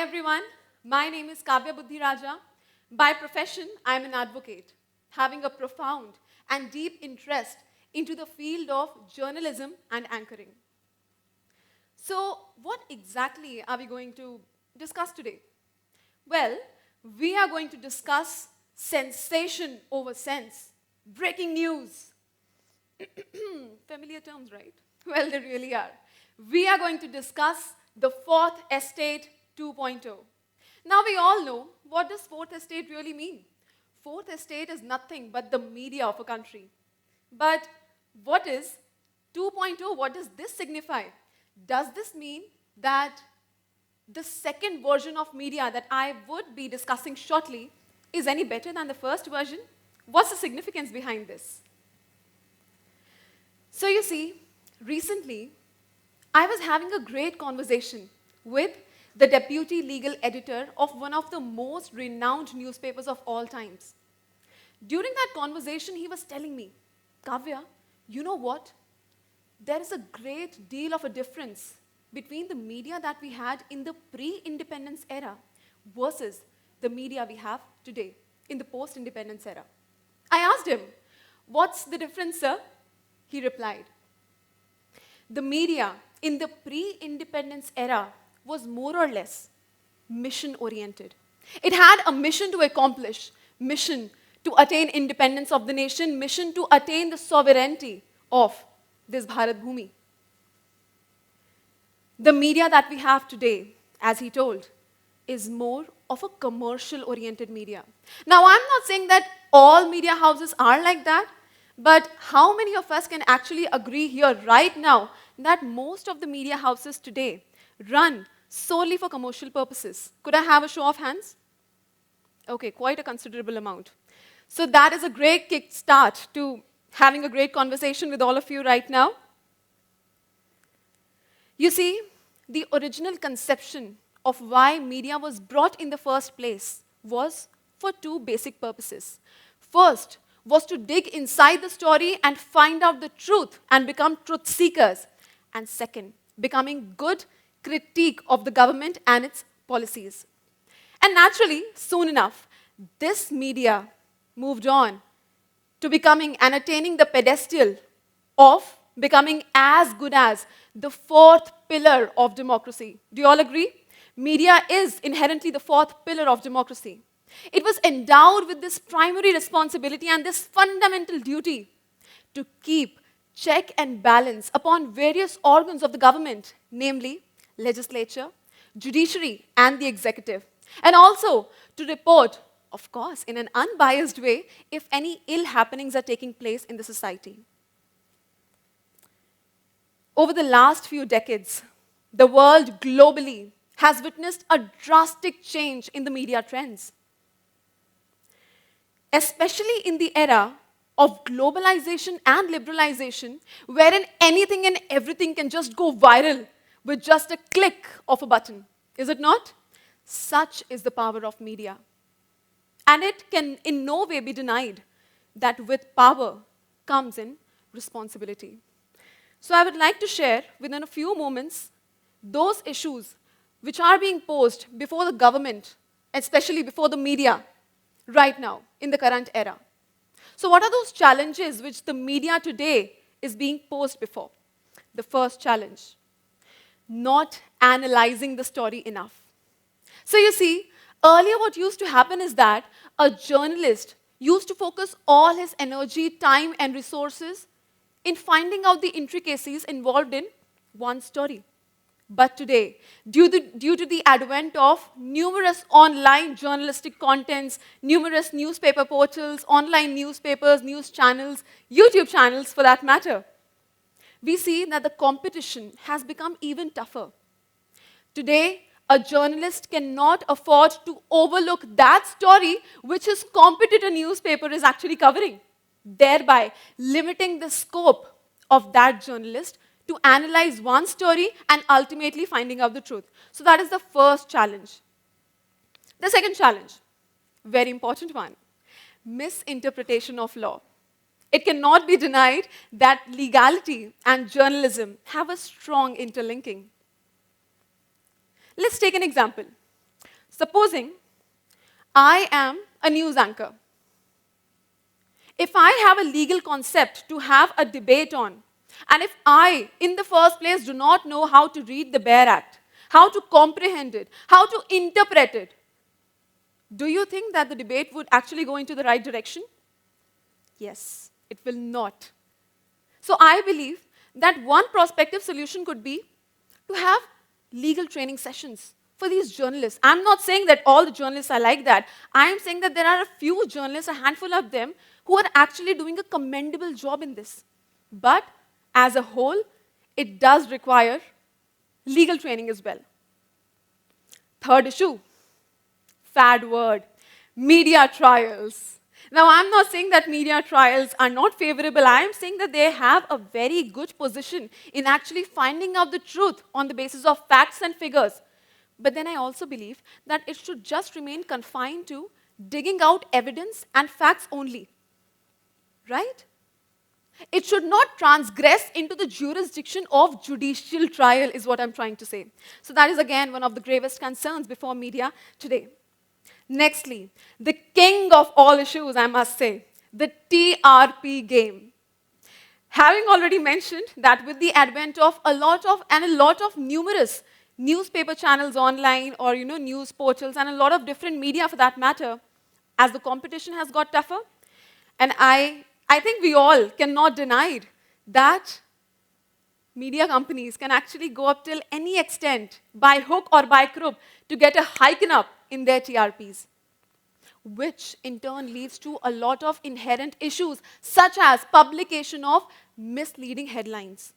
everyone. My name is KAVYA BUDHIRAJA. By profession, I am an advocate, having a profound and deep interest into the field of journalism and anchoring. So, what exactly are we going to discuss today? Well, we are going to discuss sensation over sense, breaking news. Familiar terms, right? Well, they really are. We are going to discuss the Fourth Estate 2.0. Now, we all know, what does Fourth Estate really mean? Fourth Estate is nothing but the media of a country. But what is 2.0? What does this signify? Does this mean that the second version of media that I would be discussing shortly is any better than the first version? What's the significance behind this? So you see, recently, I was having a great conversation with the deputy legal editor of one of the most renowned newspapers of all times. During that conversation, he was telling me, Kavya, you know what? There is a great deal of a difference between the media that we had in the pre-independence era versus the media we have today in the post-independence era. I asked him, what's the difference, sir? He replied, the media in the pre-independence era was more or less mission-oriented. It had a mission to accomplish, mission to attain independence of the nation, mission to attain the sovereignty of this Bharat Bhumi. The media that we have today, as he told, is more of a commercial-oriented media. Now, I'm not saying that all media houses are like that, but how many of us can actually agree here right now that most of the media houses today run solely for commercial purposes? Could I have a show of hands? Okay, quite a considerable amount. So that is a great kickstart to having a great conversation with all of you right now. You see, the original conception of why media was brought in the first place was for two basic purposes. First was to dig inside the story and find out the truth and become truth seekers. And second, becoming good critique of the government and its policies. And naturally, soon enough, this media moved on to becoming and attaining the pedestal of becoming as good as the fourth pillar of democracy. Do you all agree? Media is inherently the fourth pillar of democracy. It was endowed with this primary responsibility and this fundamental duty to keep check and balance upon various organs of the government, namely legislature, judiciary, and the executive. And also to report, of course, in an unbiased way, if any ill happenings are taking place in the society. Over the last few decades, the world globally has witnessed a drastic change in the media trends. Especially in the era of globalization and liberalization, wherein anything and everything can just go viral with just a click of a button. Is it not? Such is the power of media. And it can in no way be denied that with power comes in responsibility. So I would like to share within a few moments those issues which are being posed before the government, especially before the media, right now in the current era. So what are those challenges which the media today is being posed before? The first challenge, not analyzing the story enough. So you see, earlier what used to happen is that a journalist used to focus all his energy, time, and resources in finding out the intricacies involved in one story. But today, due to the advent of numerous online journalistic contents, numerous newspaper portals, online newspapers, news channels, YouTube channels for that matter, we see that the competition has become even tougher. Today, a journalist cannot afford to overlook that story which his competitor newspaper is actually covering, thereby limiting the scope of that journalist to analyze one story and ultimately finding out the truth. So that is the first challenge. The second challenge, very important one, misinterpretation of law. It cannot be denied that legality and journalism have a strong interlinking. Let's take an example. Supposing I am a news anchor. If I have a legal concept to have a debate on, and if I, in the first place, do not know how to read the Bare Act, how to comprehend it, how to interpret it, do you think that the debate would actually go into the right direction? Yes, it will not. So I believe that one prospective solution could be to have legal training sessions for these journalists. I'm not saying that all the journalists are like that. I am saying that there are a few journalists, a handful of them, who are actually doing a commendable job in this. But as a whole, it does require legal training as well. Third issue, fad word, media trials. Now, I'm not saying that media trials are not favorable. I am saying that they have a very good position in actually finding out the truth on the basis of facts and figures. But then I also believe that it should just remain confined to digging out evidence and facts only. Right? It should not transgress into the jurisdiction of judicial trial, is what I'm trying to say. So that is again one of the gravest concerns before media today. Nextly, the king of all issues, I must say, the TRP game. Having already mentioned that with the advent of a lot of numerous newspaper channels online or news portals and a lot of different media for that matter, as the competition has got tougher, and I think we all cannot deny it, that media companies can actually go up till any extent, by hook or by crook, to get a hike up in their TRPs, which in turn leads to a lot of inherent issues, such as publication of misleading headlines.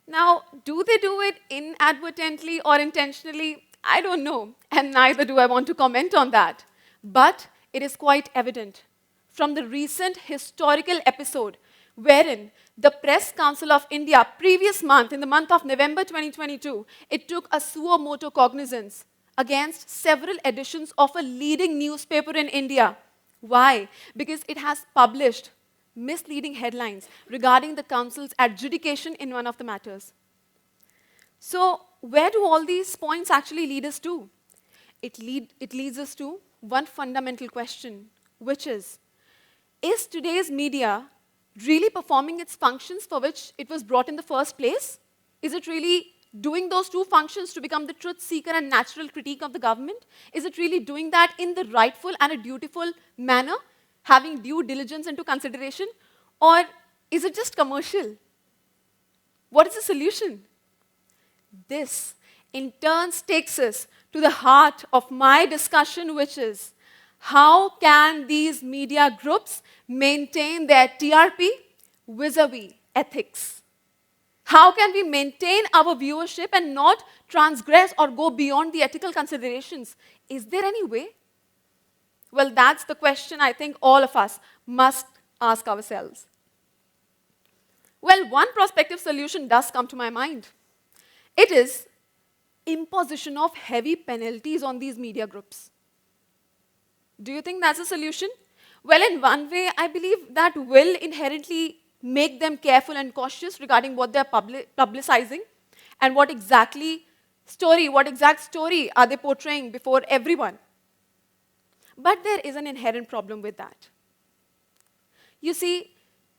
Now, do they do it inadvertently or intentionally? I don't know, and neither do I want to comment on that. But it is quite evident from the recent historical episode wherein the Press Council of India previous month, in the month of November 2022, it took a suo motu cognizance against several editions of a leading newspaper in India. Why? Because it has published misleading headlines regarding the council's adjudication in one of the matters. So, where do all these points actually lead us to? It leads us to one fundamental question, which is today's media really performing its functions for which it was brought in the first place? Is it really doing those two functions to become the truth seeker and natural critique of the government? Is it really doing that in the rightful and a dutiful manner, having due diligence into consideration? Or is it just commercial? What is the solution? This, in turn, takes us to the heart of my discussion, which is, how can these media groups maintain their TRP vis-a-vis ethics? How can we maintain our viewership and not transgress or go beyond the ethical considerations? Is there any way? Well, that's the question I think all of us must ask ourselves. Well, one prospective solution does come to my mind. It is imposition of heavy penalties on these media groups. Do you think that's a solution? Well, in one way, I believe that will inherently make them careful and cautious regarding what they're publicizing and what exact story are they portraying before everyone. But there is an inherent problem with that. You see,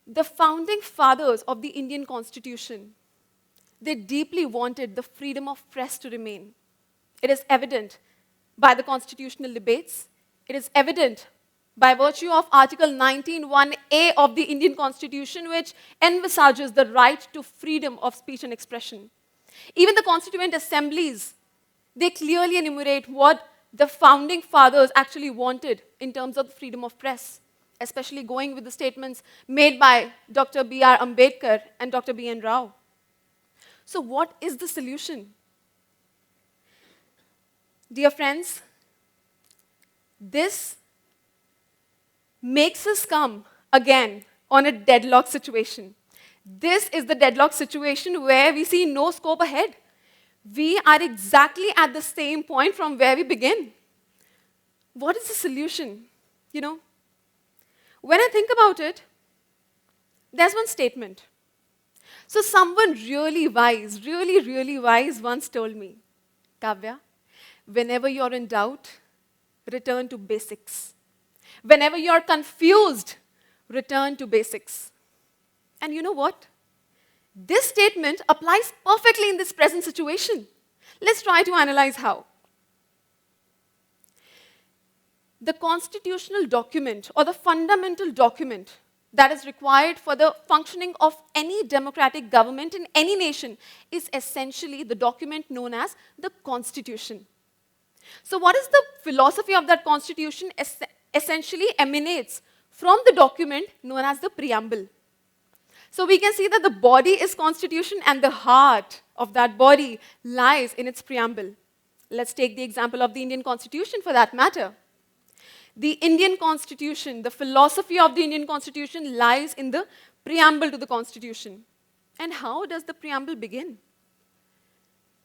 the founding fathers of the Indian Constitution, they deeply wanted the freedom of press to remain. It is evident by the constitutional debates. It is evident by virtue of Article 19(1)(a) of the Indian Constitution, which envisages the right to freedom of speech and expression. Even the constituent assemblies, they clearly enumerate what the founding fathers actually wanted in terms of the freedom of press, especially going with the statements made by Dr. B.R. Ambedkar and Dr. B.N. Rao. So what is the solution? Dear friends, this makes us come again on a deadlock situation. This is the deadlock situation where we see no scope ahead. We are exactly at the same point from where we begin. What is the solution? When I think about it, there's one statement. So someone really wise once told me, Kavya, whenever you're in doubt, return to basics. Whenever you're confused, return to basics. And you know what? This statement applies perfectly in this present situation. Let's try to analyze how. The constitutional document or the fundamental document that is required for the functioning of any democratic government in any nation is essentially the document known as the Constitution. So what is the philosophy of that Constitution? Essentially emanates from the document known as the preamble. So we can see that the body is Constitution and the heart of that body lies in its preamble. Let's take the example of the Indian Constitution for that matter. The Indian Constitution, the philosophy of the Indian Constitution lies in the preamble to the Constitution. And how does the preamble begin?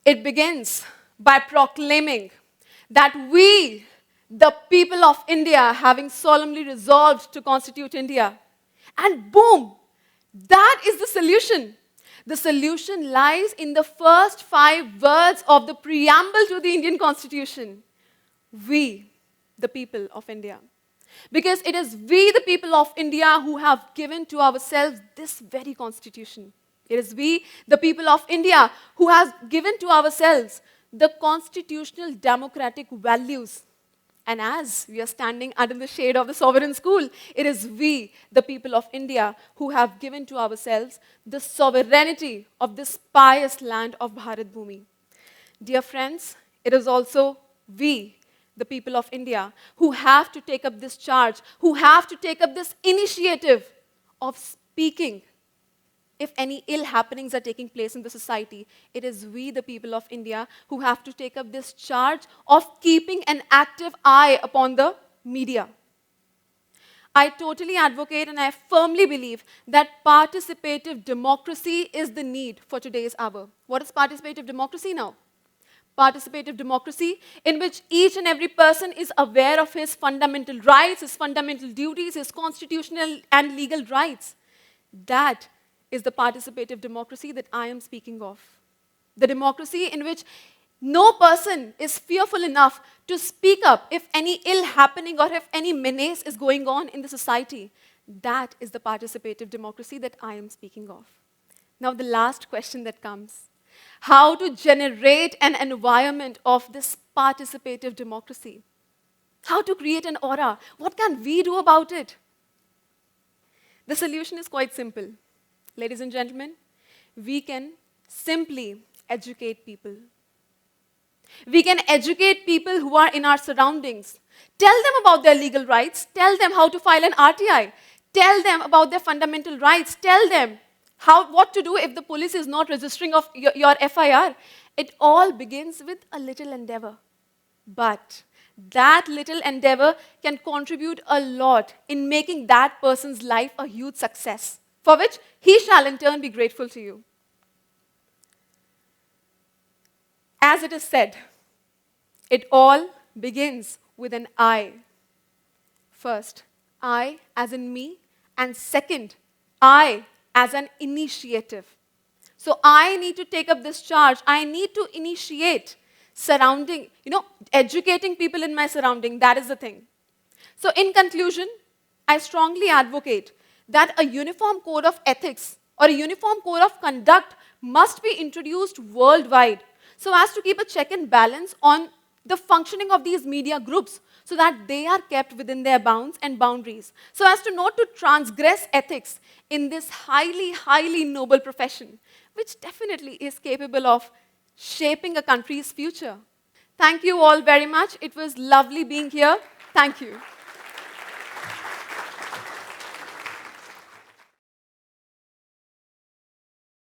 It begins by proclaiming that we, the people of India, having solemnly resolved to constitute India, and boom, that is the solution. The solution lies in the first 5 words of the preamble to the Indian Constitution. We, the people of India. Because it is we, the people of India, who have given to ourselves this very Constitution. It is we, the people of India, who have given to ourselves the constitutional democratic values. And as we are standing under the shade of the sovereign school, it is we, the people of India, who have given to ourselves the sovereignty of this pious land of Bharat Bhumi. Dear friends, it is also we, the people of India, who have to take up this charge, who have to take up this initiative of speaking. If any ill happenings are taking place in the society, it is we, the people of India, who have to take up this charge of keeping an active eye upon the media. I totally advocate and I firmly believe that participative democracy is the need for today's hour. What is participative democracy now? Participative democracy in which each and every person is aware of his fundamental rights, his fundamental duties, his constitutional and legal rights. That is the participative democracy that I am speaking of. The democracy in which no person is fearful enough to speak up if any ill happening or if any menace is going on in the society. That is the participative democracy that I am speaking of. Now the last question that comes. How to generate an environment of this participative democracy? How to create an aura? What can we do about it? The solution is quite simple. Ladies and gentlemen, we can simply educate people. We can educate people who are in our surroundings. Tell them about their legal rights. Tell them how to file an RTI. Tell them about their fundamental rights. Tell them what to do if the police is not registering of your FIR. It all begins with a little endeavor. But that little endeavor can contribute a lot in making that person's life a huge success, for which he shall in turn be grateful to you. As it is said, it all begins with an I. First, I as in me, and second, I as an initiative. So I need to take up this charge. I need to initiate educating people in my surrounding. That is the thing. So in conclusion, I strongly advocate that a uniform code of ethics or a uniform code of conduct must be introduced worldwide so as to keep a check and balance on the functioning of these media groups so that they are kept within their bounds and boundaries, so as to not to transgress ethics in this highly, highly noble profession, which definitely is capable of shaping a country's future. Thank you all very much. It was lovely being here. Thank you.